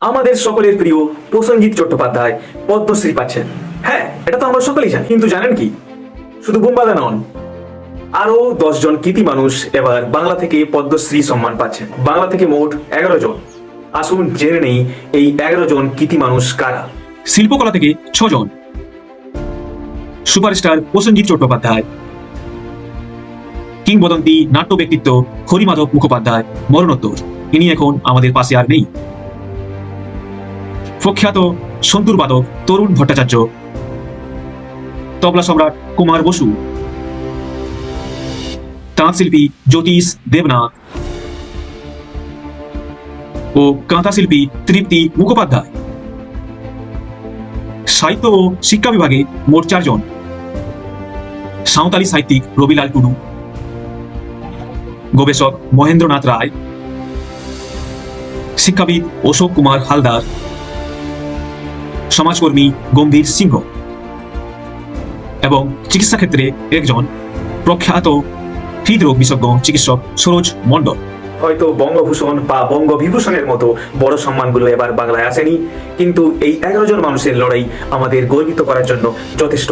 আমাদের সকলের প্রিয় প্রসেনজিৎ চট্টোপাধ্যায় পদ্মশ্রী পাচ্ছেন। হ্যাঁ, এটা তো আমরা সকলেই জানি, কিন্তু জানেন কি, শুধু বোমবাদা নন, আরো 10 জন কৃতি মানুষ এবার বাংলা থেকে পদ্মশ্রী সম্মান পাচ্ছেন। বাংলা থেকে মোট 11 জন। আসুন জেনে নেই এই 11 জন কৃতি মানুষ কারা। শিল্পকলা থেকে 6 জন, সুপারস্টার প্রসেনজিৎ চট্টোপাধ্যায়, কিংবদন্তি নাট্য ব্যক্তিত্ব হরিমাধব মুখোপাধ্যায় মরণোত্তর, ইনি এখন আমাদের পাশে আর নেই। প্রখ্যাত সন্তুর বাদক তরুণ ভট্টাচার্য, তবলা সম্রাট কুমার বসু, তাঁত শিল্পী জ্যোতিষ দেবনাথ ও কাঁথা শিল্পী তৃপ্তি মুখোপাধ্যায়। সাহিত্য ও শিক্ষা বিভাগে মোট 4 জন, সাঁওতালি সাহিত্যিক রবিলাল টুডু, গবেষক মহেন্দ্রনাথ রায়, শিক্ষাবিদ অশোক কুমার হালদার, সমাজকর্মী গম্ভীর সিংহ এবং চিকিৎসা ক্ষেত্রে একজন প্রখ্যাত হৃদরোগ বিশেষজ্ঞ চিকিৎসক সরোজ মণ্ডল। হয়তো বঙ্গভূষণ বা বঙ্গবিভূষণের মতো বড় সম্মানগুলো এবার বাংলায় আসেনি, কিন্তু এই 11 জন মানুষের লড়াই আমাদের গর্বিত করার জন্য যথেষ্ট।